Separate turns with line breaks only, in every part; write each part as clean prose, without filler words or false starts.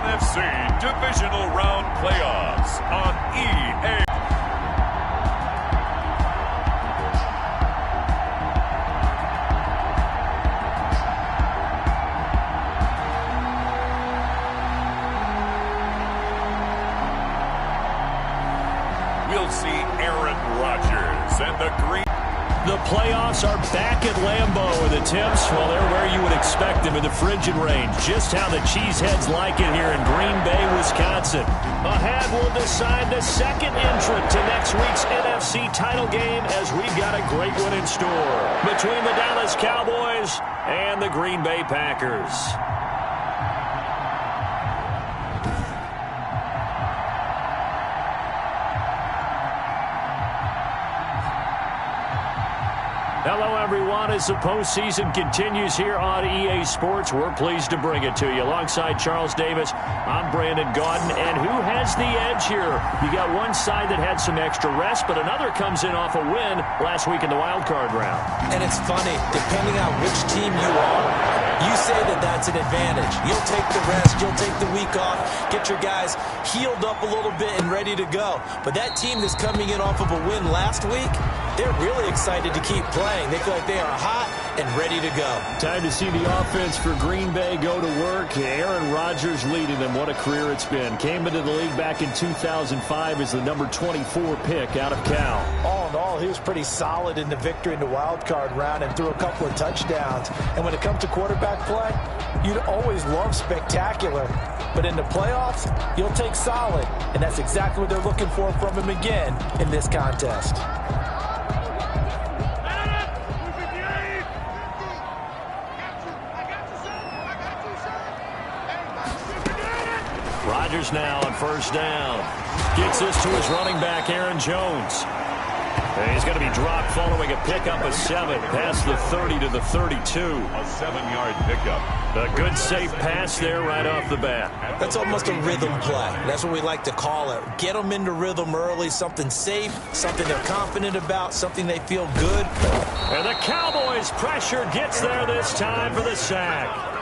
NFC Divisional Round Playoffs on EA. We'll see Aaron Rodgers and the Green.
The playoffs are back at Lambeau, and the temps, well, they're where you would expect them in the frigid range. Just how the Cheeseheads like it here in Green Bay, Wisconsin. Ahead will decide the second entrant to next week's NFC title game, as we've got a great one in store between the Dallas Cowboys and the Green Bay Packers. Hello, everyone. As the postseason continues here on EA Sports, we're pleased to bring it to you. Alongside Charles Davis, I'm Brandon Gaudin. And who has the edge here? You got one side that had some extra rest, but another comes in off a win last week in the wild card round.
And it's funny, depending on which team you are, you say that that's an advantage. You'll take the rest, you'll take the week off, get your guys healed up a little bit and ready to go. But that team that's coming in off of a win last week, they're really excited to keep playing. They feel like they are hot and ready to go.
Time to see the offense for Green Bay go to work. Aaron Rodgers leading them. What a career it's been. Came into the league back in 2005 as the number 24 pick out of Cal.
All in all, he was pretty solid in the victory in the wild card round and threw a couple of touchdowns. And when it comes to quarterback play, you'd always love spectacular. But in the playoffs, you'll take solid. And that's exactly what they're looking for from him again in this contest.
Rodgers now on first down. Gets this to his running back, Aaron Jones. And he's going to be dropped following a pickup of 7 past the 30 to the 32.
A 7-yard pickup.
A good, safe pass there right off the bat.
That's almost a rhythm play. That's what we like to call it. Get them into rhythm early, something safe, something they're confident about, something they feel good.
And the Cowboys' pressure gets there this time for the sack.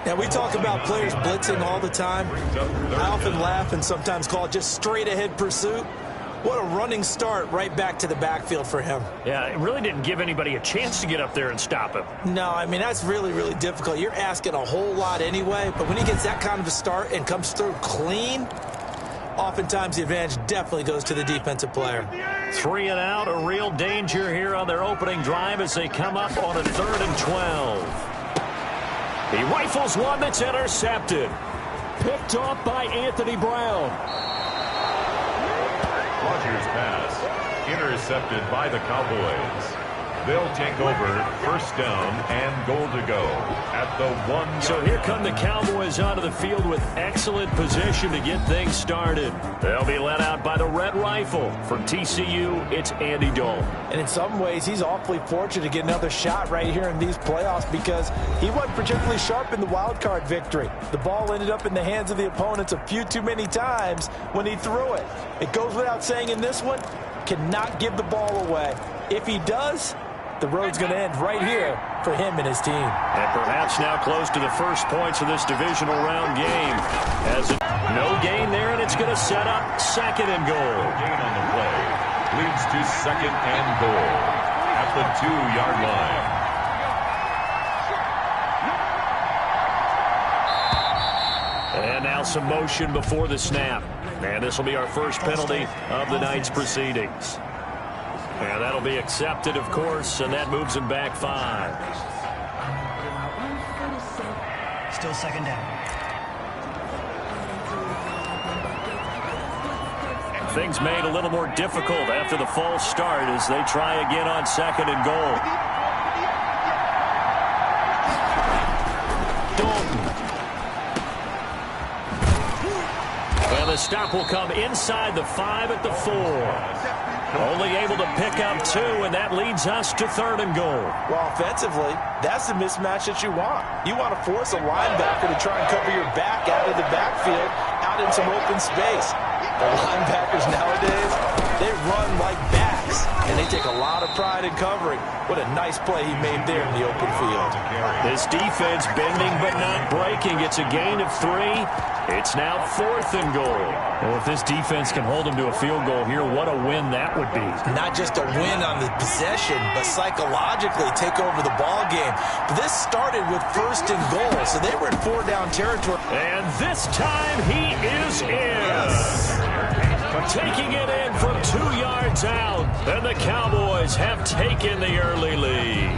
Now, we talk about players blitzing all the time. I often laugh and sometimes call it just straight-ahead pursuit. What a running start right back to the backfield for him.
Yeah, it really didn't give anybody a chance to get up there and stop him.
No, I mean, that's really, really difficult. You're asking a whole lot anyway, but when he gets that kind of a start and comes through clean, oftentimes the advantage definitely goes to the defensive player.
3 and out, a real danger here on their opening drive as they come up on a 3rd and 12. He rifles one that's intercepted. Picked off by Anthony Brown.
Rodgers' pass intercepted by the Cowboys. They'll take over first down and goal to go at the 1-yard.
So here come the Cowboys onto the field with excellent position to get things started. They'll be led out by the Red Rifle. From TCU, it's Andy Dalton.
And in some ways, he's awfully fortunate to get another shot right here in these playoffs because he wasn't particularly sharp in the wild card victory. The ball ended up in the hands of the opponents a few too many times when he threw it. It goes without saying in this one, cannot give the ball away. If he does, the road's going to end right here for him and his team.
And perhaps now close to the first points of this divisional round game. As no gain there, and it's going to set up 2nd and goal.
No gain on the play. Leads to 2nd and goal at the 2-yard line.
And now some motion before the snap. And this will be our first penalty of the night's proceedings. And that'll be accepted, of course, and that moves him back 5.
Still 2nd down.
Things made a little more difficult after the false start as they try again on 2nd and goal. Dalton. And the stop will come inside the 5 at the 4. Only able to pick up 2, and that leads us to 3rd and goal.
Well, offensively, that's the mismatch that you want. You want to force a linebacker to try and cover your back out of the backfield, out in some open space. The linebackers nowadays, They run like backs, and they take a lot of pride in covering. What a nice play he made there in the open field.
This defense bending but not breaking. It's a gain of 3. It's now 4th and goal. Well, if this defense can hold them to a field goal here, what a win that would be.
Not just a win on the possession, but psychologically take over the ball game. But this started with 1st and goal, so they were in 4-down territory.
And this time he is in. Yes. Taking it in from 2 yards out. And the Cowboys have taken the early lead.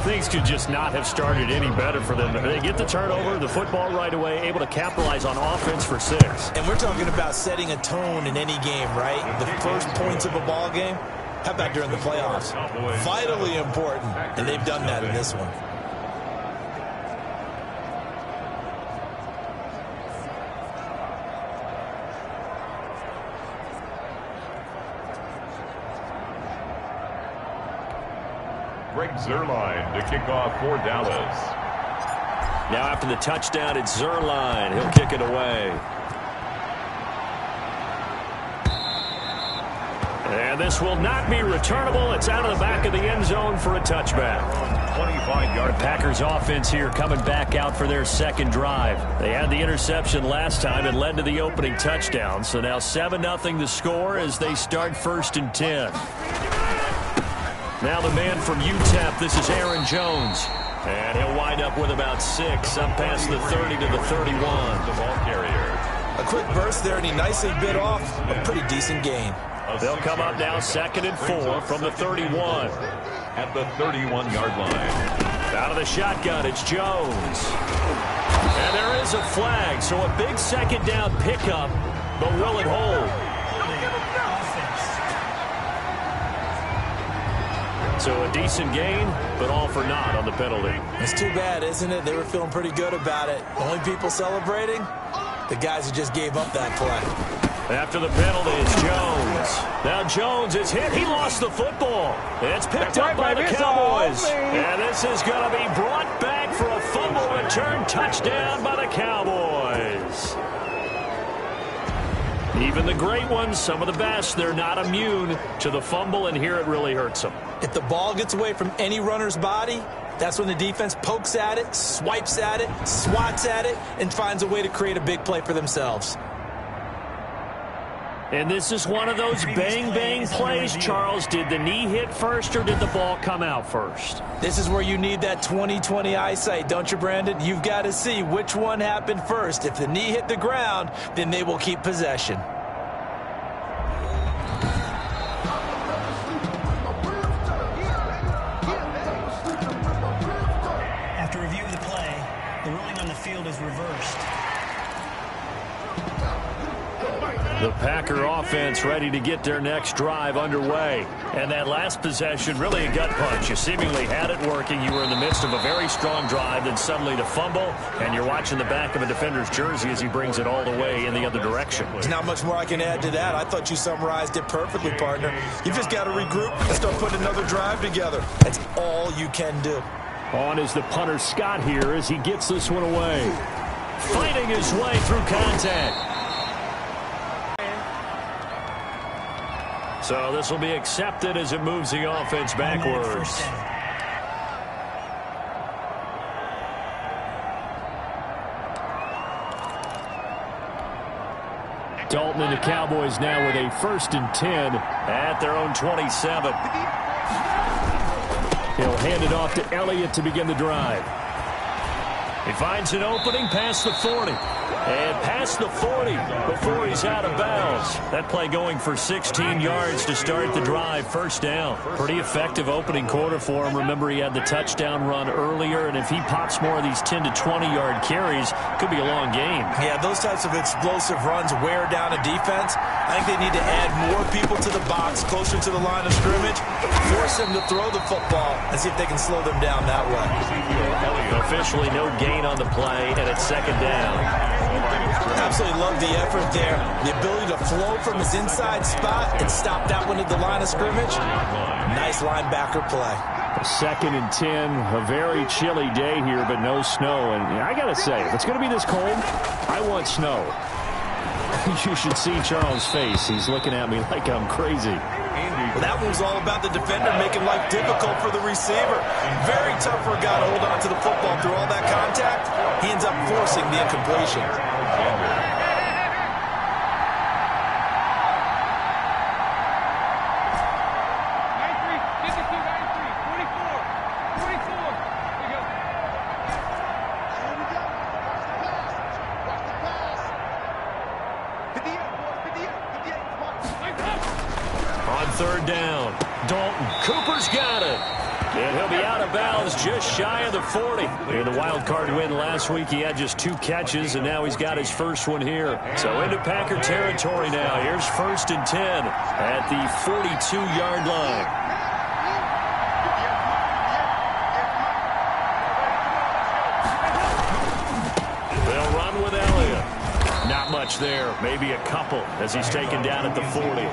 Things could just not have started any better for them. They get the turnover, the football right away, able to capitalize on offense for 6.
And we're talking about setting a tone in any game, right? The first points of a ball game. How about during the playoffs? Vitally important, and they've done that in this one.
Greg Zuerlein to kick off for Dallas.
Now after the touchdown, it's Zuerlein. He'll kick it away. And this will not be returnable. It's out of the back of the end zone for a touchback.
25-yard.
The Packers offense here coming back out for their second drive. They had the interception last time and led to the opening touchdown. So now 7-0 the score as they start 1st and 10. Now the man from UTEP, this is Aaron Jones. And he'll wind up with about 6, up past the 30 to the 31.
The ball carrier.
A quick burst there, and he nicely bit off a pretty decent gain.
They'll come up now 2nd and 4 from the 31.
At the 31-yard line.
Out of the shotgun, it's Jones. And there is a flag, so a big 2nd down pickup, but will it hold? So a decent gain, but all for naught on the penalty.
It's too bad, isn't it? They were feeling pretty good about it. The only people celebrating? The guys who just gave up that play.
After the penalty, it's Jones. Now Jones is hit. He lost the football. It's picked up by the Cowboys. And this is going to be brought back for a fumble return touchdown by the Cowboys. Even the great ones, some of the best, they're not immune to the fumble, and here it really hurts them.
If the ball gets away from any runner's body, that's when the defense pokes at it, swipes at it, swats at it, and finds a way to create a big play for themselves.
And this is one of those bang-bang plays, Charles. Did the knee hit first or did the ball come out first?
This is where you need that 20/20 eyesight, don't you, Brandon? You've got to see which one happened first. If the knee hit the ground, then they will keep possession.
After review of the play, the ruling on the field is reversed.
The Packer offense ready to get their next drive underway. And that last possession, really a gut punch. You seemingly had it working. You were in the midst of a very strong drive, then suddenly the fumble, and you're watching the back of a defender's jersey as he brings it all the way in the other direction.
There's not much more I can add to that. I thought you summarized it perfectly, partner. You've just got to regroup and start putting another drive together. That's all you can do.
On is the punter Scott here as he gets this one away. Fighting his way through contact. So this will be accepted as it moves the offense backwards. Dalton and the Cowboys now with a 1st and 10 at their own 27. He'll hand it off to Elliott to begin the drive. He finds an opening past the 40. And past the 40 before he's out of bounds. That play going for 16 yards to start the drive. 1st down. Pretty effective opening quarter for him. Remember, he had the touchdown run earlier, and if he pops more of these 10 to 20-yard carries, could be a long game.
Yeah, those types of explosive runs wear down a defense. I think they need to add more people to the box, closer to the line of scrimmage, force them to throw the football, and see if they can slow them down that way.
Officially no gain on the play, and it's 2nd down.
Absolutely love the effort there. The ability to flow from his inside spot and stop that one at the line of scrimmage. Nice linebacker play.
2nd and 10, a very chilly day here, but no snow. And I got to say, if it's going to be this cold, I want snow. You should see Charles' face. He's looking at me like I'm crazy.
Well, that one's all about the defender making life difficult for the receiver. Very tough for a guy to hold on to the football through all that contact. He ends up forcing the incompletion.
Third down. Dalton. Cooper's got it. And he'll be out of bounds just shy of the 40. In the wild card win last week, he had just 2 catches, and now he's got his first one here. So into Packer territory now. Here's 1st and 10 at the 42-yard line. They'll run with Elliott. Not much there. Maybe a couple as he's taken down at the 40.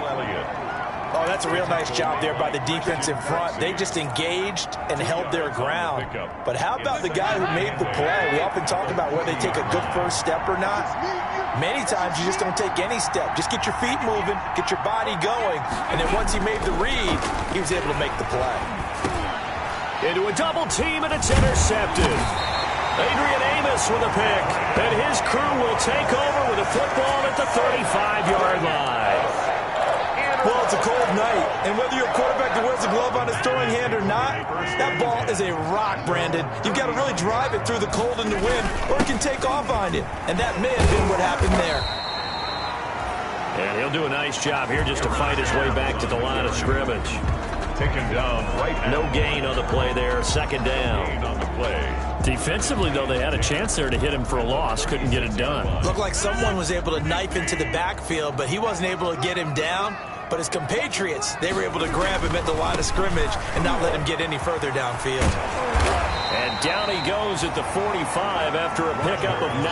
Oh, that's a real nice job there by the defense in front. They just engaged and held their ground. But how about the guy who made the play? We often talk about whether they take a good first step or not. Many times you just don't take any step. Just get your feet moving, get your body going, and then once he made the read, he was able to make the play.
Into a double team, and it's intercepted. Adrian Amos with a pick, and his crew will take over with a football at the 35-yard line.
Well, it's a cold night, and whether you're a quarterback that wears a glove on his throwing hand or not, that ball is a rock, Brandon. You've got to really drive it through the cold and the wind, or it can take off on you. And that may have been what happened there.
And he'll do a nice job here just to fight his way back to the line of scrimmage.
Taken down right now.
No gain on the play there. 2nd down.
Gain on the play.
Defensively, though, they had a chance there to hit him for a loss. Couldn't get it done.
Looked like someone was able to knife into the backfield, but he wasn't able to get him down. But his compatriots, they were able to grab him at the line of scrimmage and not let him get any further downfield.
And down he goes at the 45 after a pickup of 9.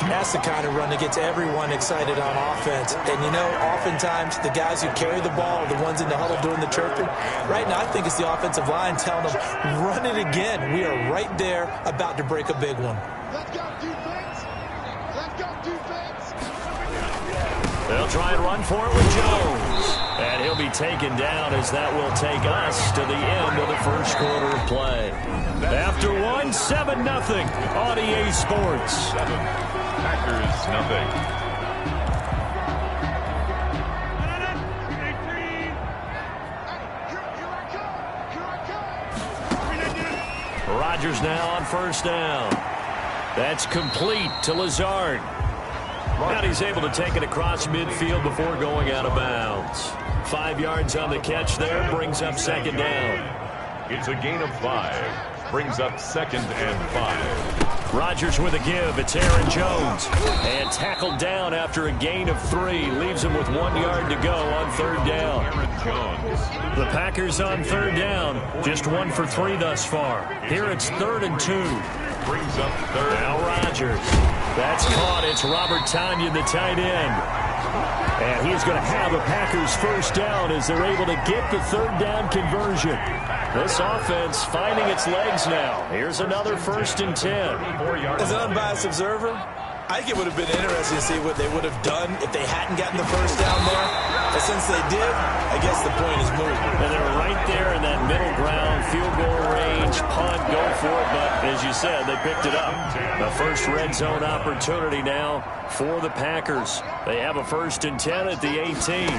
That's the kind of run that gets everyone excited on offense. And, you know, oftentimes the guys who carry the ball are the ones in the huddle doing the chirping. Right now, I think it's the offensive line telling them, run it again. We are right there about to break a big one.
Let's go, defense. Let's go, defense.
They'll try and run for it with Jones. And he'll be taken down as that will take us to the end of the first quarter of play. After 1, 7-0 on EA Sports.
7, Packers nothing.
Rodgers now on 1st down. That's complete to Lazard. And he's able to take it across midfield before going out of bounds. 5 yards on the catch there, brings up 2nd down.
It's a gain of 5. Brings up 2nd and 5.
Rodgers with a give. It's Aaron Jones. And tackled down after a gain of 3. Leaves him with 1 yard to go on 3rd down.
Aaron Jones.
The Packers on 3rd down. Just 1 for 3 thus far. Here it's 3rd and 2.
Brings up 3rd.
Now Rodgers. That's caught. It's Robert Tonyan, the tight end. And he's going to have a Packers 1st down as they're able to get the 3rd down conversion. This offense finding its legs now. Here's another 1st and 10.
As an unbiased observer, I think it would have been interesting to see what they would have done if they hadn't gotten the 1st down there. But since they did, I guess the point is moved.
And they're right there in that middle ground, field goal range, punt, go for it. But as you said, they picked it up. The first red zone opportunity now for the Packers. They have a 1st and 10 at the 18.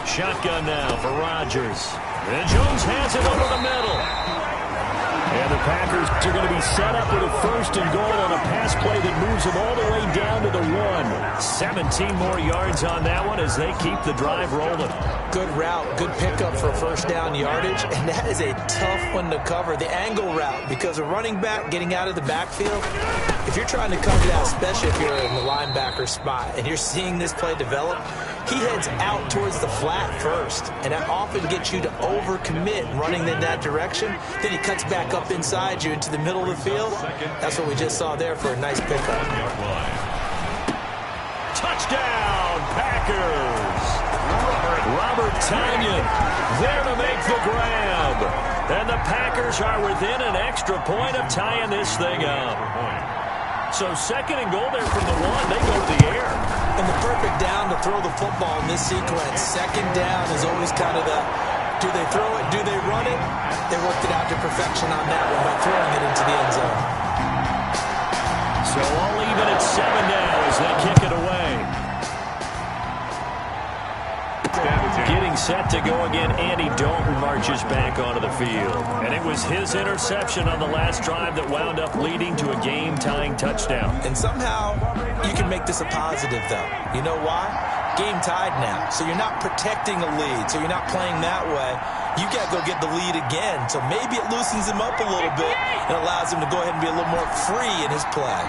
Shotgun now for Rodgers. And Jones has it over the middle. And the Packers are going to be set up with a 1st and goal on a pass play that moves them all the way down to the 1. 17 more yards on that one as they keep the drive rolling.
Good route, good pickup for 1st down yardage, and that is a tough one to cover, the angle route, because a running back getting out of the backfield, if you're trying to cover that, especially if you're in the linebacker spot, and you're seeing this play develop, he heads out towards the flat first, and that often gets you to overcommit running in that direction. Then he cuts back up inside you into the middle of the field. That's what we just saw there for a nice pickup.
Touchdown, Packers! Robert Tonyan there to make the grab. And the Packers are within an extra point of tying this thing up. So second and goal there from the 1. They go to the air.
And the perfect down to throw the football in this sequence. Second down is always kind of the, do they throw it, do they run it? They worked it out to perfection on that one by throwing it into the end zone.
So all even at 7 now as they kick it away. Getting set to go again, Andy Dalton marches back onto the field. And it was his interception on the last drive that wound up leading to a game-tying touchdown.
And somehow you can make this a positive, though. You know why? Game tied now. So you're not protecting a lead. So you're not playing that way. You got to go get the lead again. So maybe it loosens him up a little bit and allows him to go ahead and be a little more free in his play.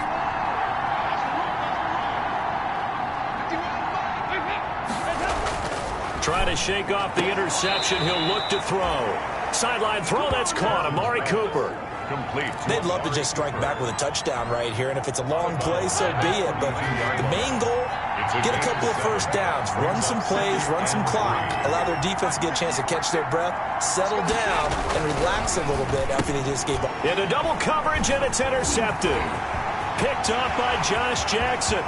Trying to shake off the interception. He'll look to throw. Sideline throw, that's caught. Amari Cooper.
Complete.
They'd love to just strike back with a touchdown right here, and if it's a long play, so be it. But the main goal, get a couple of first downs, run some plays, run some clock, allow their defense to get a chance to catch their breath, settle down, and relax a little bit after they just gave up.
Into double coverage, and it's intercepted. Picked up by Josh Jackson.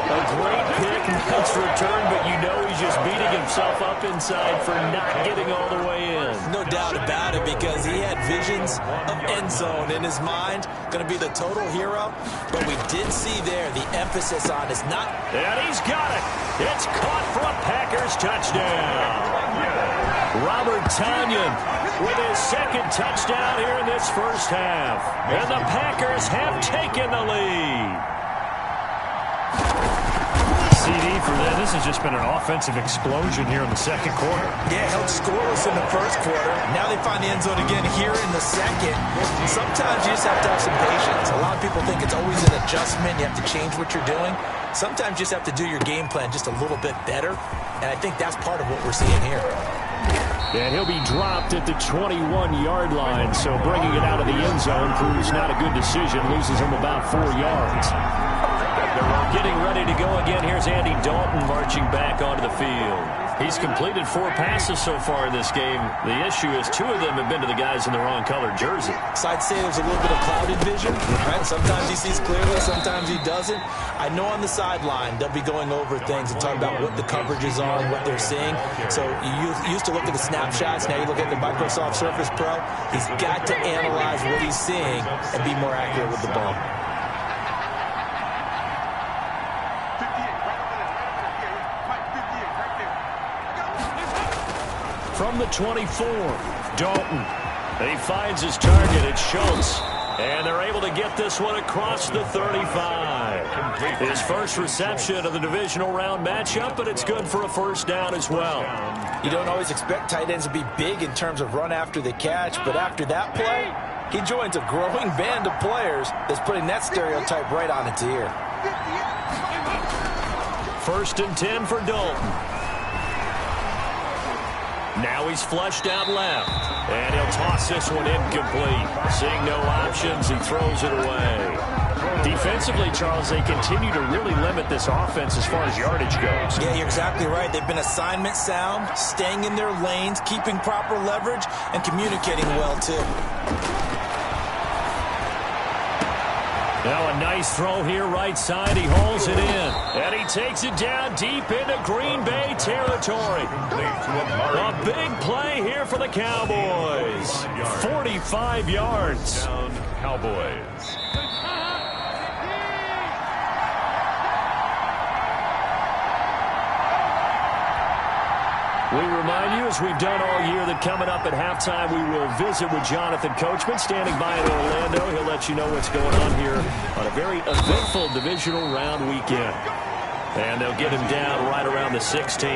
A great pick, nice return, but you know he's just beating himself up inside for not getting all the way in.
No doubt about it, because he had visions of end zone in his mind. Going to be the total hero, but we did see there the emphasis on is not.
And he's got it. It's caught for a Packers touchdown. Robert Tonyan with his second touchdown here in this first half. And the Packers have taken the lead. CD for them. This has just been an offensive explosion here in the second quarter.
Yeah, held scoreless in the first quarter. Now they find the end zone again here in the second. Sometimes you just have to have some patience. A lot of people think it's always an adjustment. You have to change what you're doing. Sometimes you just have to do your game plan just a little bit better. And I think that's part of what we're seeing here.
And he'll be dropped at the 21-yard line. So bringing it out of the end zone proves not a good decision. Loses him about 4 yards. Getting ready to go again. Here's Andy Dalton marching back onto the field. He's completed 4 passes so far in this game. The issue is 2 of them have been to the guys in the wrong color jersey.
So I'd say there's a little bit of clouded vision, right? Sometimes he sees clearly, sometimes he doesn't. I know on the sideline they'll be going over things and talking about what the coverages are and what they're seeing. So you used to look at the snapshots. Now you look at the Microsoft Surface Pro. He's got to analyze what he's seeing and be more accurate with the ball.
From the 24, Dalton. He finds his target. It's Schultz. And they're able to get this one across the 35. His first reception of the divisional round matchup, but it's good for a first down as well.
You don't always expect tight ends to be big in terms of run after the catch, but after that play, he joins a growing band of players that's putting that stereotype right on its ear.
First and 10 for Dalton. Now he's flushed out left, and he'll toss this one incomplete. Seeing no options, he throws it away. Defensively, Charles, they continue to really limit this offense as far as yardage goes.
Yeah, you're exactly right. They've been assignment sound, staying in their lanes, keeping proper leverage, and communicating well, too.
Now a nice throw here right side. He hauls it in. And he takes it down deep into Green Bay territory. A big play here for the Cowboys. 45 yards.
Cowboys.
We remind you, as we've done all year, that coming up at halftime, we will visit with Jonathan Coachman standing by in Orlando. He'll let you know what's going on here on a very eventful divisional round weekend. And they'll get him down right around the 16.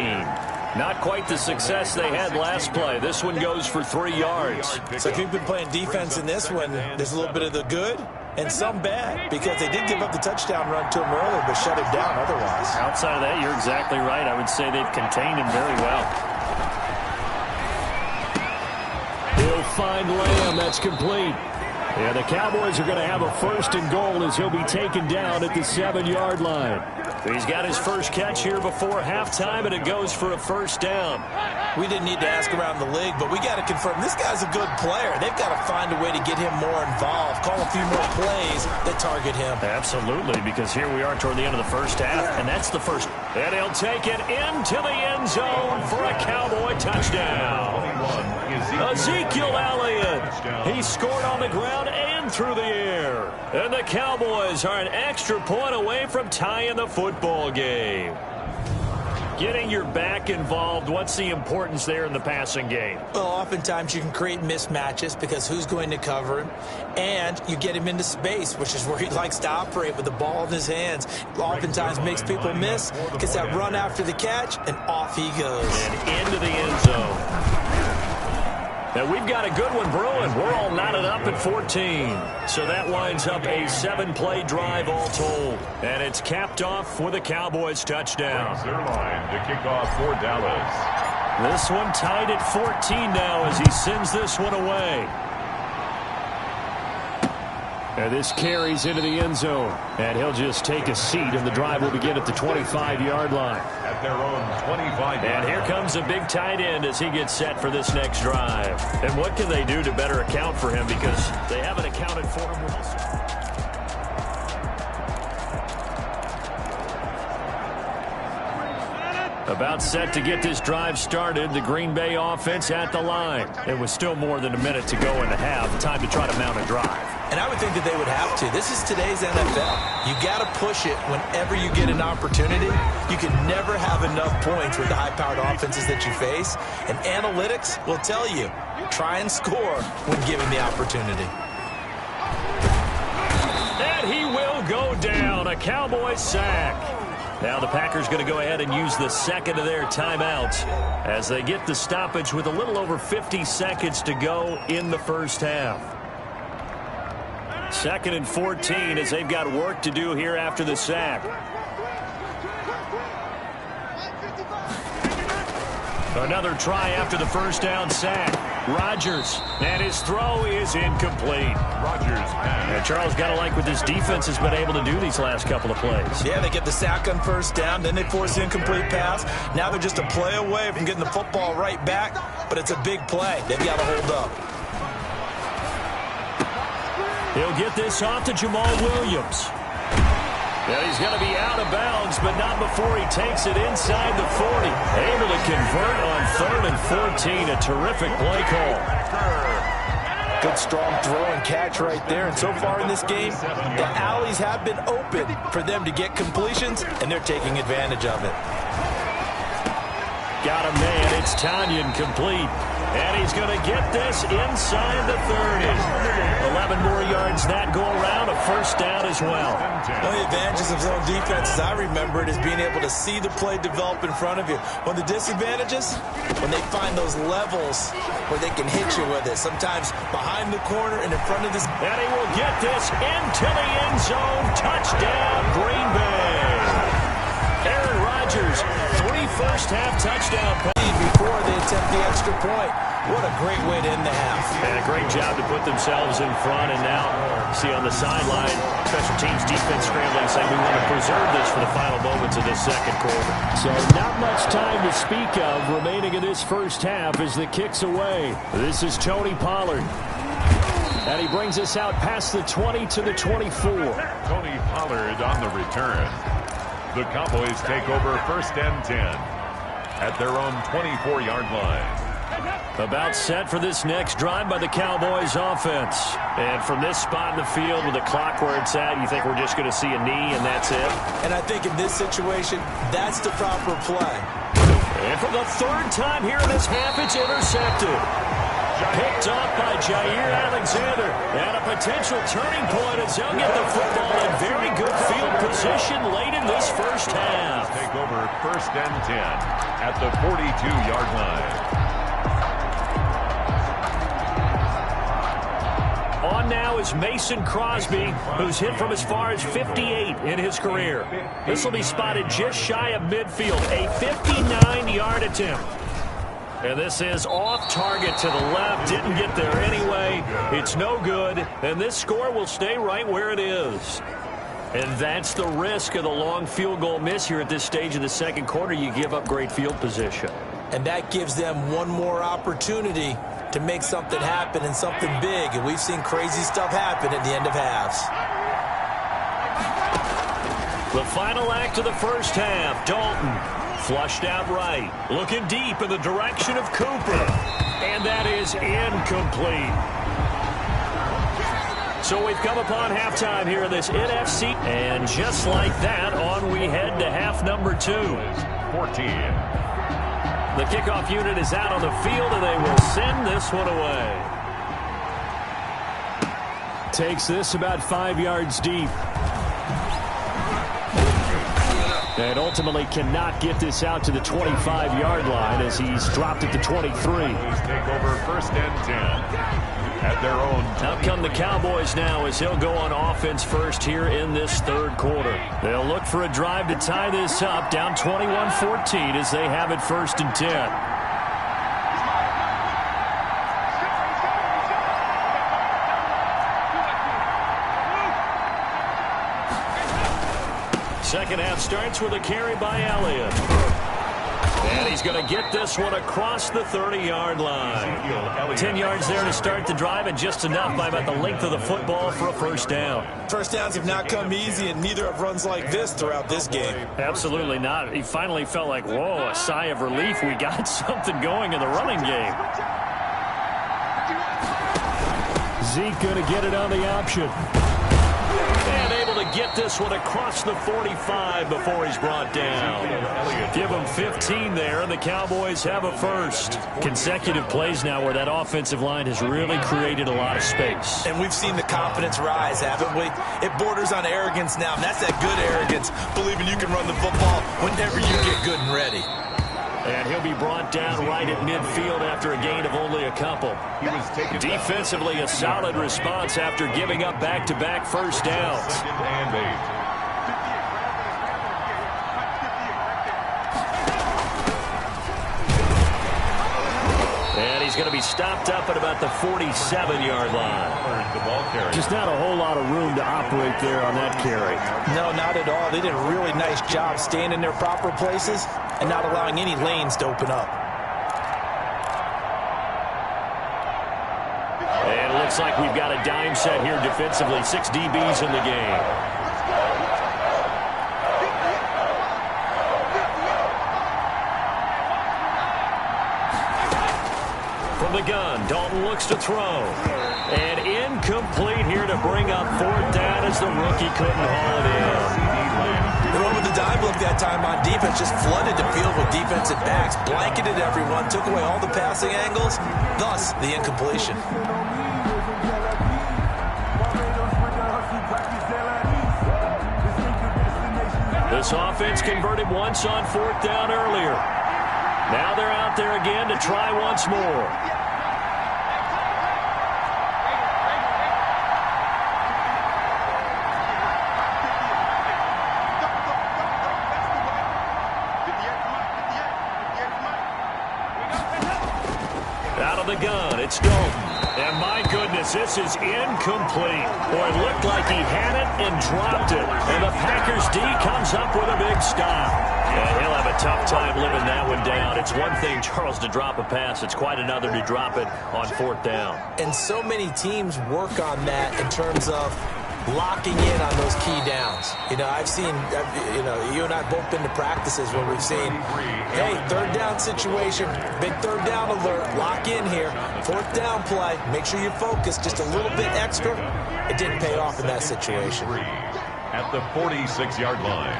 Not quite the success they had last play. This one goes for 3 yards.
So if you've been playing defense in this one, there's a little bit of the good and some bad, because they did give up the touchdown run to him earlier, but shut him down otherwise.
Outside of that, you're exactly right. I would say they've contained him very well. He'll find Lamb. That's complete. Yeah, the Cowboys are going to have a 1st and goal as he'll be taken down at the 7-yard line. He's got his first catch here before halftime, and it goes for a 1st down.
We didn't need to ask around the league, but we got to confirm this guy's a good player. They've got to find a way to get him more involved, call a few more plays that target him.
Absolutely, because here we are toward the end of the first half, and that's the first. And he'll take it into the end zone for a Cowboy touchdown. Ezekiel Elliott. He scored on the ground and through the air. And the Cowboys are an extra point away from tying the football game. Getting your back involved, what's the importance there in the passing game?
Well, oftentimes you can create mismatches because who's going to cover him, and you get him into space, which is where he likes to operate with the ball in his hands. Oftentimes makes people miss, gets that run after the catch, and off he goes.
And into the end zone. And we've got a good one brewing. We're all knotted up at 14. So that winds up a 7-play drive all told. And it's capped off with a Cowboys touchdown.
Their line to kick off for Dallas.
This one tied at 14 now as he sends this one away. And this carries into the end zone. And he'll just take a seat, and the drive will begin at the 25-yard line.
At their own 25-yard line.
And here comes a big tight end as he gets set for this next drive. And what can they do to better account for him, because they haven't accounted for him well. About set to get this drive started, the Green Bay offense at the line. It was still more than a minute to go in the half. Time to try to mount a drive.
And I would think that they would have to. This is today's NFL. You got to push it whenever you get an opportunity. You can never have enough points with the high-powered offenses that you face. And analytics will tell you, try and score when given the opportunity.
And he will go down. A Cowboys sack. Now the Packers going to go ahead and use the second of their timeouts as they get the stoppage with a little over 50 seconds to go in the first half. 2nd and 14 as they've got work to do here after the sack. Another try after the first down sack. Rodgers, and his throw is incomplete.
Rodgers.
And Charles, got to like what this defense has been able to do these last couple of plays.
Yeah, they get the sack on first down, then they force the incomplete pass. Now they're just a play away from getting the football right back, but it's a big play. They've got to hold up.
He'll get this off to Jamal Williams. And he's going to be out of bounds, but not before he takes it inside the 40. Able to convert on 3rd and 14. A terrific play call.
Good strong throw and catch right there. And so far in this game, the alleys have been open for them to get completions, and they're taking advantage of it.
Got a man. It's Tanyan complete. And he's going to get this inside the 30. 11 more yards that go around. A first down as well.
One of the advantages of zone defense, as I remember it, is being able to see the play develop in front of you. One of the disadvantages, when they find those levels where they can hit you with it. Sometimes behind the corner and in front of this.
And he will get this into the end zone. Touchdown, Green Bay. Aaron Rodgers, 3 first-half touchdown passes
before they attempt the extra point. What a great way to end the half.
And a great job to put themselves in front. And now, see on the sideline, special teams defense scrambling, saying we want to preserve this for the final moments of this second quarter. So not much time to speak of remaining in this first half as the kick's away. This is Tony Pollard. And he brings us out past the 20 to the 24.
Tony Pollard on the return. The Cowboys take over 1st and 10 at their own 24-yard line.
About set for this next drive by the Cowboys offense. And from this spot in the field with the clock where it's at, you think we're just going to see a knee and that's it?
And I think in this situation, that's the proper play.
And for the 3rd time here in this half, it's intercepted. Picked off by Jair Alexander. And a potential turning point as they'll get the football in very good field position late in this first half.
Take over 1st and 10 at the 42-yard line.
On now is Mason Crosby, who's hit from as far as 58 in his career. This will be spotted just shy of midfield, a 59-yard attempt. And this is off target to the left. Didn't get there anyway. It's no good. And this score will stay right where it is. And that's the risk of the long field goal miss here at this stage of the second quarter. You give up great field position.
And that gives them one more opportunity to make something happen and something big. And we've seen crazy stuff happen at the end of halves.
The final act of the first half. Dalton flushed out right. Looking deep in the direction of Cooper. And that is incomplete. So we've come upon halftime here in this NFC. And just like that, on we head to half number 2.
14.
The kickoff unit is out on the field, and they will send this one away. Takes this about 5 yards deep. And ultimately cannot get this out to the 25-yard line as he's dropped at the 23.
Take over first and 10. At their own.
Out come the Cowboys now as he'll go on offense first here in this third quarter. They'll look for a drive to tie this up, down 21-14 as they have it first and 10. Second half starts with a carry by Elliott. And he's going to get this one across the 30-yard line. 10 yards there to start the drive, and just enough by about the length of the football for a first down.
First downs have not come easy, and neither have runs like this throughout this game.
Absolutely not. He finally felt like, whoa, a sigh of relief. We got something going in the running game. Zeke going to get it on the option. And able to get this one across the 45 before he's brought down. Give him 15 there, and the Cowboys have a first. Consecutive plays now where that offensive line has really created a lot of space.
And we've seen the confidence rise, haven't we? It borders on arrogance now, and that's that good arrogance, believing you can run the football whenever you get good and ready.
And he'll be brought down right at midfield after a gain of only a couple. Defensively, a solid response after giving up back-to-back first downs. And he's going to be stopped up at about the 47-yard line. Just not a whole lot of room to operate there on that carry.
No, not at all. They did a really nice job staying in their proper places and not allowing any lanes to open up.
And it looks like we've got a dime set here defensively. 6 DBs in the game. From the gun, Dalton looks to throw. And incomplete here to bring up fourth down as the rookie couldn't haul it in.
They went with the dime look that time on defense, just flooded the field with defensive backs, blanketed everyone, took away all the passing angles, thus the incompletion.
This offense converted once on fourth down earlier. Now they're out there again to try once more. Out of the gun, it's Dalton. And my goodness, this is incomplete. Boy, it looked like he had it and dropped it. And the Packers D comes up with a big stop. Yeah, he'll have a tough time living that one down. It's one thing, Charles, to drop a pass. It's quite another to drop it on fourth down.
And so many teams work on that in terms of locking in on those key downs. You know, I've seen, you and I have both been to practices where we've seen, hey, third down situation, big third down alert, lock in here, fourth down play, make sure you focus just a little bit extra. It didn't pay off in that situation.
At the 46-yard line.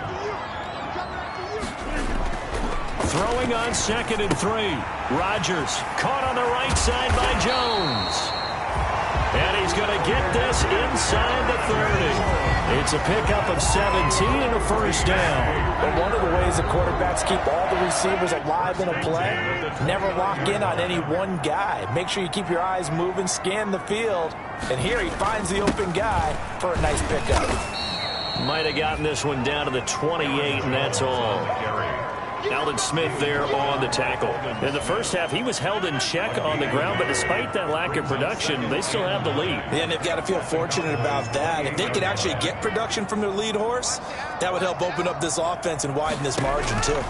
Throwing on 2nd and 3. Rodgers caught on the right side by Jones. And he's going to get this inside the 30. It's a pickup of 17 and a first down.
But one of the ways the quarterbacks keep all the receivers alive in a play, never lock in on any one guy. Make sure you keep your eyes moving, scan the field. And here he finds the open guy for a nice pickup.
Might have gotten this one down to the 28, and that's all. Alden Smith there on the tackle. In the first half, he was held in check on the ground, but despite that lack of production, they still have the lead.
Yeah, and they've got to feel fortunate about that. If they could actually get production from their lead horse, that would help open up this offense and widen this margin, too.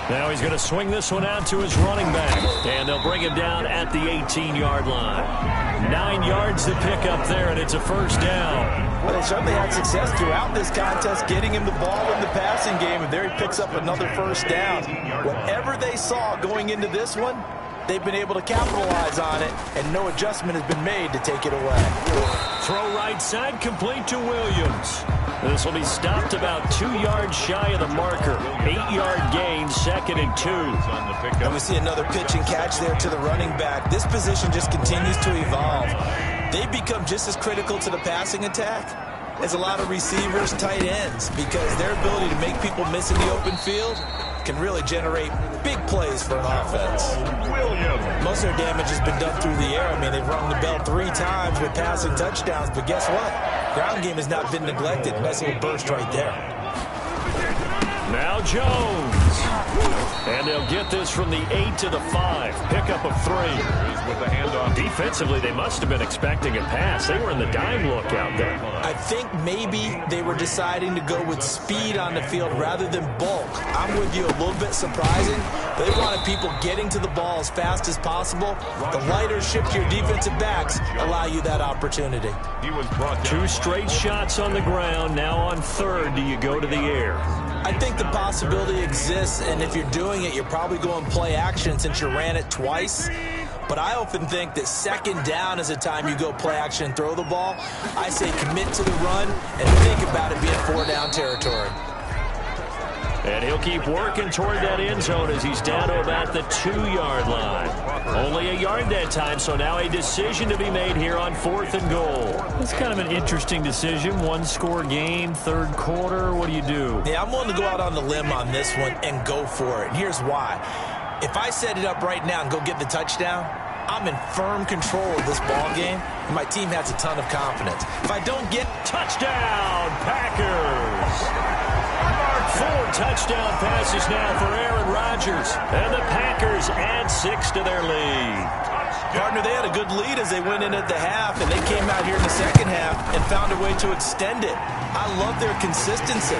Now he's going to swing this one out to his running back, and they'll bring him down at the 18-yard line. 9 yards to pick up there, and it's a first down.
Well, they certainly had success throughout this contest, getting him the ball in the passing game, and there he picks up another first down. Whatever they saw going into this one, they've been able to capitalize on it, and no adjustment has been made to take it away.
Throw right side, complete to Williams. This will be stopped about 2 yards shy of the marker. 8-yard gain, 2nd and 2.
And we see another pitch and catch there to the running back. This position just continues to evolve. They become just as critical to the passing attack as a lot of receivers, tight ends, because their ability to make people miss in the open field can really generate big plays for an offense. Most of their damage has been done through the air. I mean, they've rung the bell 3 times with passing touchdowns, but guess what? Ground game has not been neglected. Nice little burst right there.
Now Jones. And they'll get this from the 8 to the 5. Pickup of 3.
With the handoff.
Defensively, they must have been expecting a pass. They were in the dime look out there.
I think maybe they were deciding to go with speed on the field rather than bulk. I'm with you, a little bit surprising. They wanted people getting to the ball as fast as possible. The lighter shift your defensive backs allow you that opportunity.
He was brought down.
2 straight shots on the ground. Now on 3rd, do you go to the air?
I think the possibility exists, and if you're doing it, you're probably going play action since you ran it twice. But I often think that 2nd down is the time you go play action and throw the ball. I say commit to the run and think about it being 4-down territory.
And he'll keep working toward that end zone as he's down to about the 2-yard line. Only a yard that time, so now a decision to be made here on 4th and goal. It's kind of an interesting decision. 1-score game, 3rd quarter. What do you do?
Yeah, I'm willing to go out on the limb on this one and go for it. And here's why. If I set it up right now and go get the touchdown, I'm in firm control of this ball game, and my team has a ton of confidence. If I don't get
touchdown, Packers! 4 touchdown passes now for Aaron Rodgers. And the Packers add 6 to their lead.
Partner, they had a good lead as they went in at the half, and they came out here in the second half and found a way to extend it. I love their consistency.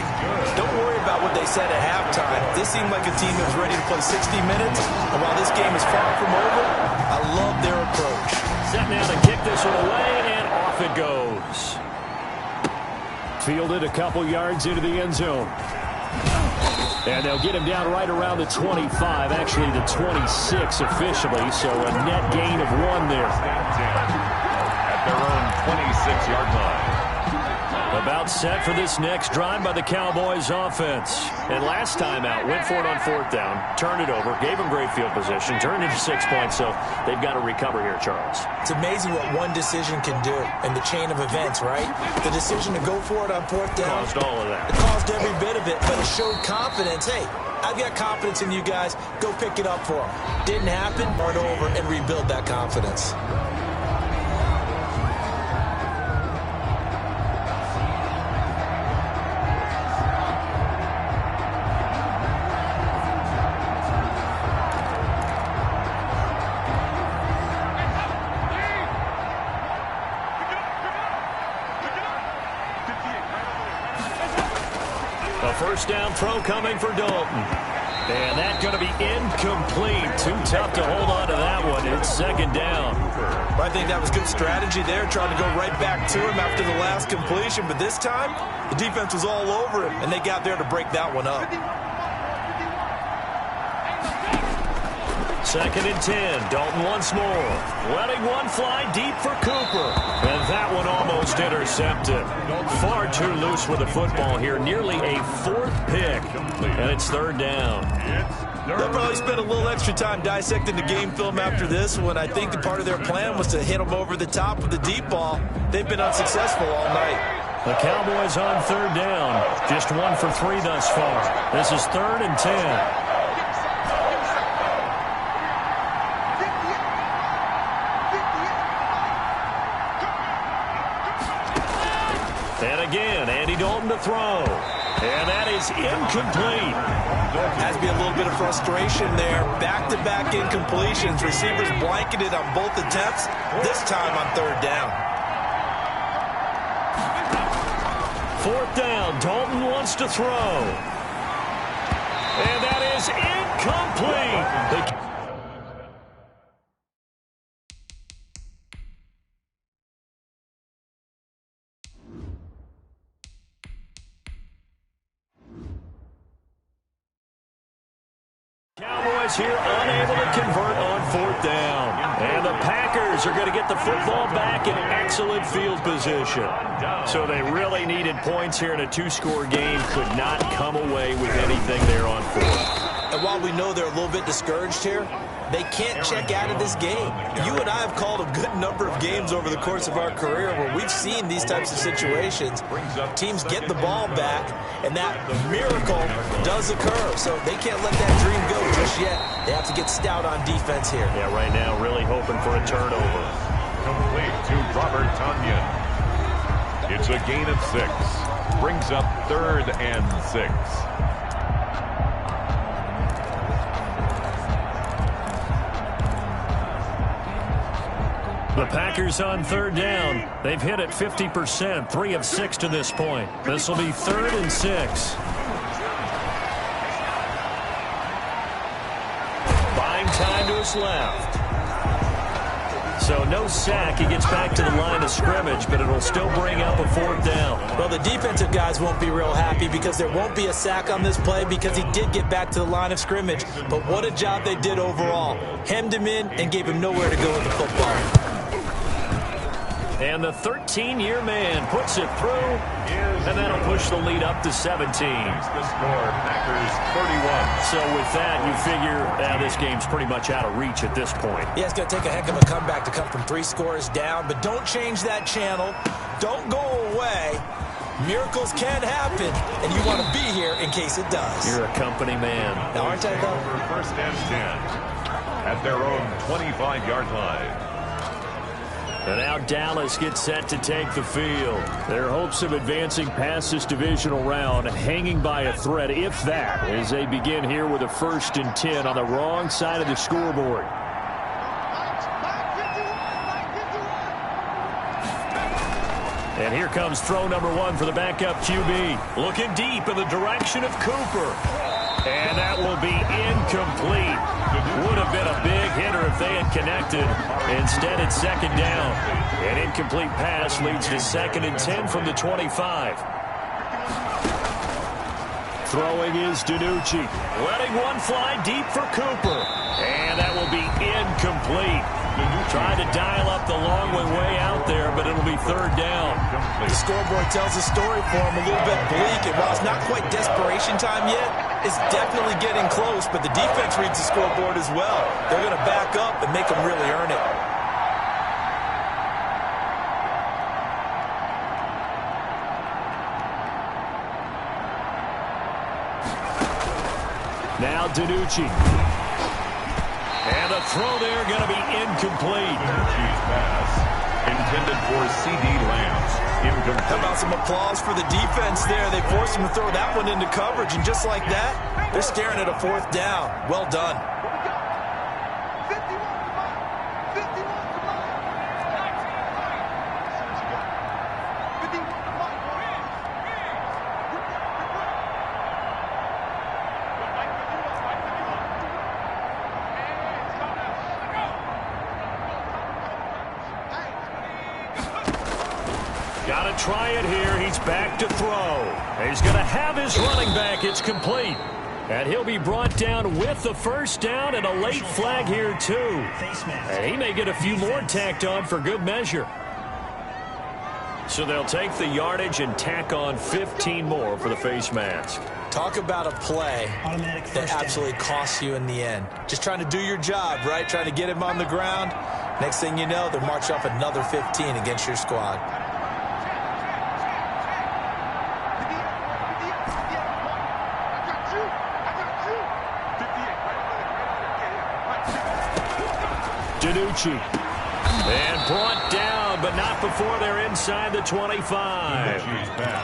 Don't worry about what they said at halftime. This seemed like a team that was ready to play 60 minutes, and while this game is far from over, I love their approach.
Set now to kick this one away, and off it goes. Fielded a couple yards into the end zone. And they'll get him down right around the 25, actually the 26 officially, so a net gain of 1 there.
At their own 26-yard line.
About set for this next drive by the Cowboys offense. And last time out, went for it on 4th down, turned it over, gave them great field position, turned into 6 points, so they've got to recover here, Charles.
It's amazing what one decision can do in the chain of events, right? The decision to go for it on 4th down.
Caused all of that.
It caused every bit of it, but it showed confidence. Hey, I've got confidence in you guys. Go pick it up for them. Didn't happen, start over and rebuild that confidence.
First down throw coming for Dalton. And that's going to be incomplete. Too tough to hold on to that one. It's 2nd down.
I think that was good strategy there, trying to go right back to him after the last completion. But this time, the defense was all over him, and they got there to break that one up.
2nd and 10. Dalton once more. Letting one fly deep for Cooper. And that one almost intercepted. Far too loose with the football here. Nearly a 4th pick. And it's 3rd down.
They'll probably spend a little extra time dissecting the game film after this one. I think the part of their plan was to hit them over the top with the deep ball. They've been unsuccessful all night.
The Cowboys on 3rd down. Just 1 for 3 thus far. This is 3rd and 10. And again, Andy Dalton to throw. And that is incomplete.
Has to be a little bit of frustration there. Back-to-back incompletions. Receivers blanketed on both attempts, this time on third down.
Fourth down, Dalton wants to throw. And that is incomplete. Cowboys here unable to convert on fourth down. And the Packers are going to get the football back in excellent field position. So they really needed points here in a two-score game. Could not come away with anything there on fourth.
And while we know they're a little bit discouraged here, they can't check out of this game. You and I have called a good number of games over the course of our career where we've seen these types of situations. Teams get the ball back, and that miracle does occur. So they can't let that dream go just yet. They have to get stout on defense here.
Yeah, right now really hoping for a turnover.
Complete to Robert Tonyan. It's a gain of 6. Brings up 3rd and 6.
The Packers on third down. They've hit it 50%, 3 of 6 to this point. This will be 3rd and 6. Buying time to his left. So no sack. He gets back to the line of scrimmage, but it'll still bring up a fourth down.
Well, the defensive guys won't be real happy because there won't be a sack on this play because he did get back to the line of scrimmage. But what a job they did overall. Hemmed him in and gave him nowhere to go with the football.
And the 13-year man puts it through, and that'll push the lead up to 17.
The score, Packers 31.
So with that, you figure this game's pretty much out of reach at this point.
Yeah, it's going to take a heck of a comeback to come from 3 scores down, but don't change that channel. Don't go away. Miracles can happen, and you want to be here in case it does.
You're a company man.
Now, aren't I, though?
1st and 10 at their own 25-yard line.
And now Dallas gets set to take the field. Their hopes of advancing past this divisional round hanging by a thread, if that, as they begin here with a 1st and 10 on the wrong side of the scoreboard. And here comes throw number 1 for the backup QB. Looking deep in the direction of Cooper. And that will be incomplete. Would have been a big hitter if they had connected. Instead, it's 2nd down. An incomplete pass leads to 2nd and 10 from the 25. Throwing is DiNucci. Letting one fly deep for Cooper. And that will be incomplete. Trying to dial up the long way out there, but it'll be 3rd down.
The scoreboard tells a story for him, a little bit bleak, and while it's not quite desperation time yet, it's definitely getting close, but the defense reads the scoreboard as well. They're going to back up and make them really earn it.
Now DiNucci. And the throw there going to be incomplete.
DiNucci's pass intended for C.D. Lamb. Incomplete.
How about some applause for the defense there? They forced him to throw that one into coverage, and just like that, they're staring at a 4th down. Well done.
Got to try it here. He's back to throw. He's going to have his running back. It's complete. And he'll be brought down with the 1st down and a late flag here, too. And he may get a few more tacked on for good measure. So they'll take the yardage and tack on 15 more for the face mask.
Talk about a play that absolutely costs you in the end. Just trying to do your job, right? Trying to get him on the ground. Next thing you know, they'll march off another 15 against your squad. DiNucci. And brought down, but
but not before they're inside the 25.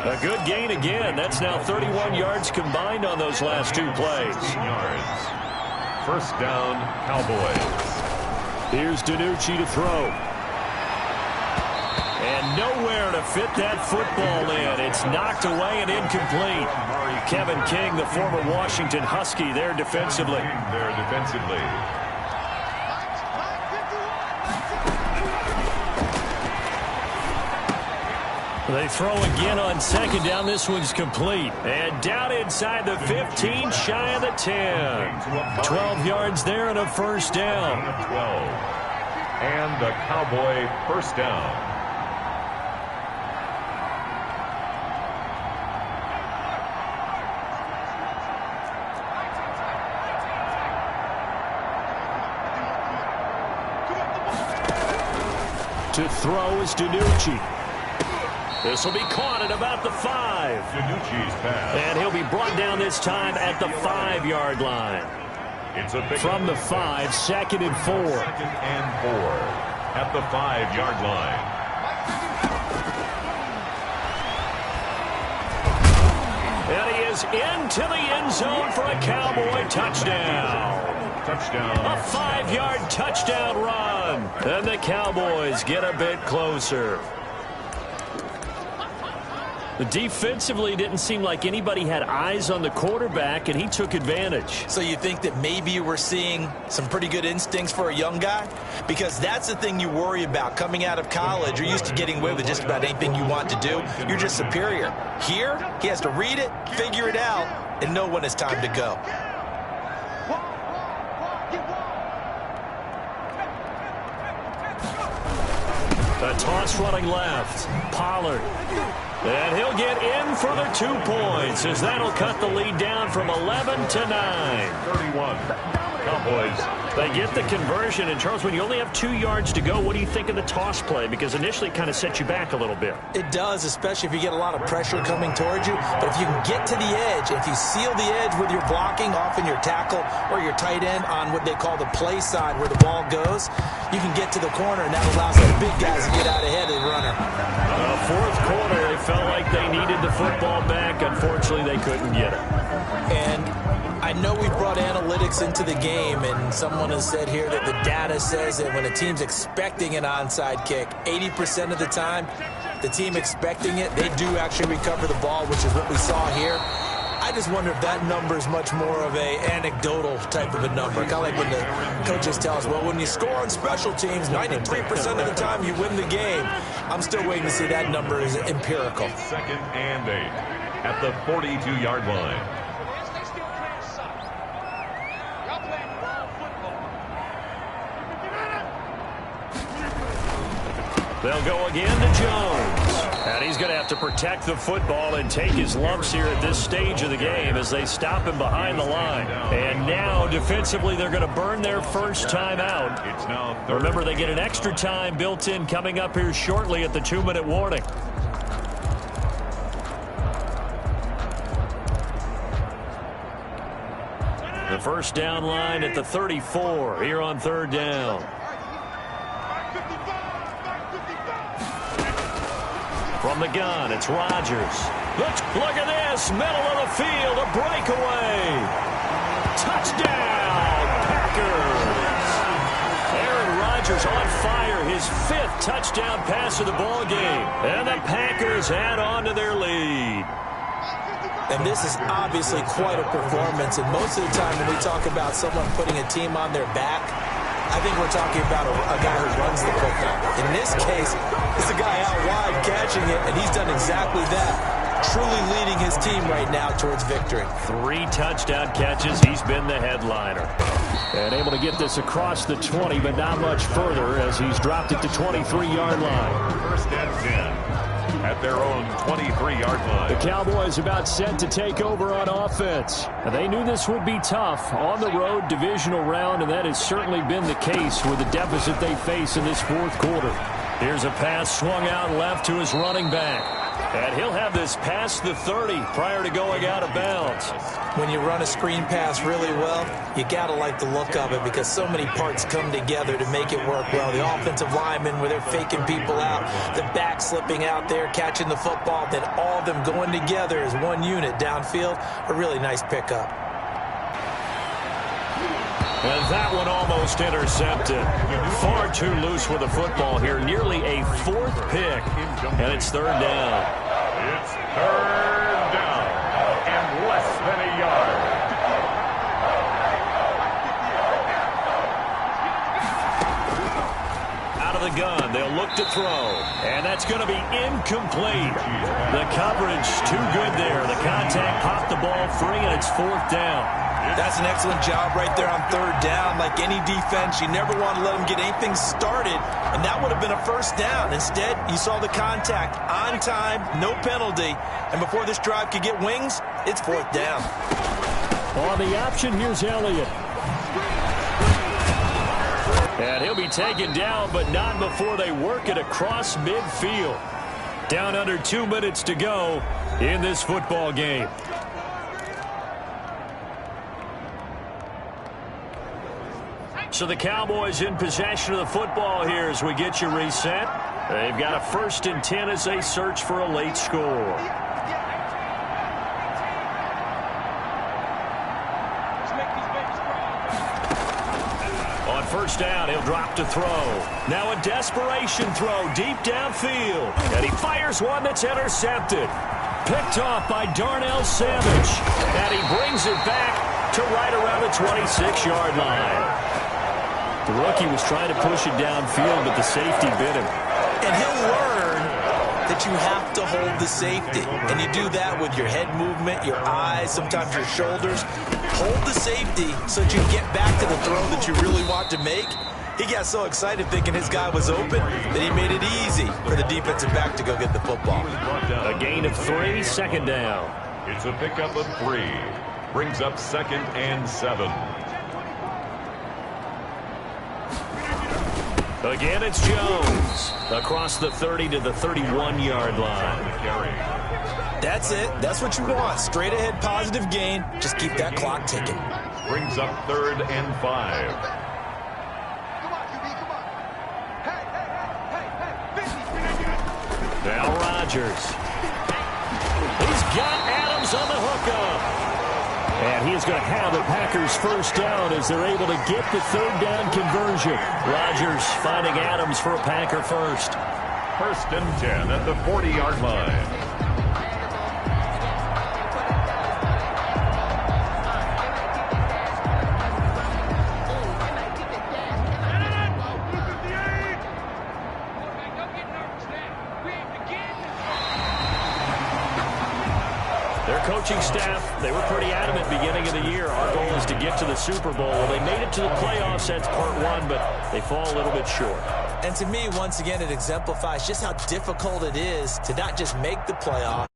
A good gain again. That's now 31 yards combined on those last two plays.
First down, Cowboys.
Here's DiNucci to throw. And nowhere to fit that football in. It's knocked away and incomplete. Kevin King, the former Washington Husky, there defensively. They throw again on second down. This one's complete. And down inside the 15, shy of the 10. 12 yards there and a first down.
12. And a Cowboy first down.
To throw is DiNucci. This will be caught at about the 5.
DiNucci's pass.
And he'll be brought down this time at the 5-yard line.
It's a big
from the 5, second and 4.
Second and 4 at the 5-yard line.
And he is into the end zone for a Cowboy touchdown. A 5-yard touchdown run. And the Cowboys get a bit closer. Defensively, didn't seem like anybody had eyes on the quarterback, and he took advantage.
So you think that maybe we're seeing some pretty good instincts for a young guy? Because that's the thing you worry about. Coming out of college, you're used to getting away with just about anything you want to do. You're just superior. Here, he has to read it, figure it out, and know when it's time to go.
A toss running left. Pollard. And he'll get in for the 2 points, as that'll cut the lead down from 11 to 9.
31. Cowboys.
They get the conversion. And, Charles, when you only have 2 yards to go, what do you think of the toss play? Because initially it kind of set you back a little bit.
It does, especially if you get a lot of pressure coming towards you. But if you can get to the edge, if you seal the edge with your blocking, often your tackle or your tight end on what they call the play side where the ball goes, you can get to the corner, and that allows the big guys to get out ahead of the runner.
Fourth quarter, they felt like they needed the football back. Unfortunately, they couldn't get it.
And I know we brought analytics into the game, and someone has said here that the data says that when a team's expecting an onside kick, 80% of the time, the team expecting it, they do actually recover the ball, which is what we saw here. I just wonder if that number is much more of a anecdotal type of a number. Kind of like when the coaches tell us, well, when you score on special teams, 93% of the time you win the game. I'm still waiting to see that number is empirical.
Second and 8 at the 42-yard line.
They'll go again to Jones. And he's going to have to protect the football and take his lumps here at this stage of the game as they stop him behind the line. And now, defensively, they're going to burn their first time out.
It's now third.
Remember, they get an extra time built in coming up here shortly at the 2-minute warning. The first down line at the 34 here on third down. From the gun, it's Rodgers. Look at this, middle of the field, a breakaway. Touchdown, Packers. Aaron Rodgers on fire, his 5th touchdown pass of the ball game. And the Packers add on to their lead.
And this is obviously quite a performance. And most of the time when we talk about someone putting a team on their back, I think we're talking about a guy who runs the football. In this case, it's a guy out wide catching it, and he's done exactly that. Truly leading his team right now towards victory.
3 touchdown catches. He's been the headliner. And able to get this across the 20, but not much further as he's dropped it to 23-yard line.
First and 10 at their own 23-yard line.
The Cowboys about set to take over on offense. And they knew this would be tough on the road divisional round, and that has certainly been the case with the deficit they face in this fourth quarter. Here's a pass swung out left to his running back. And he'll have this past the 30 prior to going out of bounds.
When you run a screen pass really well, you got to like the look of it because so many parts come together to make it work well. The offensive linemen, where they're faking people out, the back slipping out there, catching the football, then all of them going together as one unit downfield. A really nice pickup.
And that one almost intercepted. Far too loose with the football here. Nearly a 4th pick. And it's 3rd down.
It's 3rd down and less than a yard.
Out of the gun, they'll look to throw. And that's going to be incomplete. The coverage too good there. The contact popped the ball free, and it's 4th down.
That's an excellent job right there on 3rd down. Like any defense, you never want to let them get anything started, and that would have been a 1st down. Instead, you saw the contact on time, no penalty, and before this drive could get wings, it's 4th down.
On the option, here's Elliott. And he'll be taken down, but not before they work it across midfield. Down under 2 minutes to go in this football game. So the Cowboys in possession of the football here as we get you reset. They've got a 1st and 10 as they search for a late score. On 1st down, he'll drop to throw. Now a desperation throw deep downfield. And he fires one that's intercepted. Picked off by Darnell Savage. And he brings it back to right around the 26-yard line. The rookie was trying to push it downfield, but the safety bit him.
And he'll learn that you have to hold the safety. And you do that with your head movement, your eyes, sometimes your shoulders. Hold the safety so that you get back to the throw that you really want to make. He got so excited thinking his guy was open that he made it easy for the defensive back to go get the football.
A gain of 3, 2nd down.
It's a pickup of 3. Brings up 2nd and 7.
Again, it's Jones. Across the 30 to the 31-yard line.
That's it. That's what you want. Straight ahead positive gain. Just keep that clock ticking.
Brings up 3rd and 5.
Now Rodgers. He's got Adams on the hookup. And he is going to have the Packers 1st down as they're able to get the 3rd down conversion. Rodgers finding Adams for a Packer 1st.
1st and 10 at the 40-yard line.
Coaching staff, they were pretty adamant beginning of the year. Our goal is to get to the Super Bowl. Well, they made it to the playoffs. That's part 1, but they fall a little bit short.
And to me, once again, it exemplifies just how difficult it is to not just make the playoff,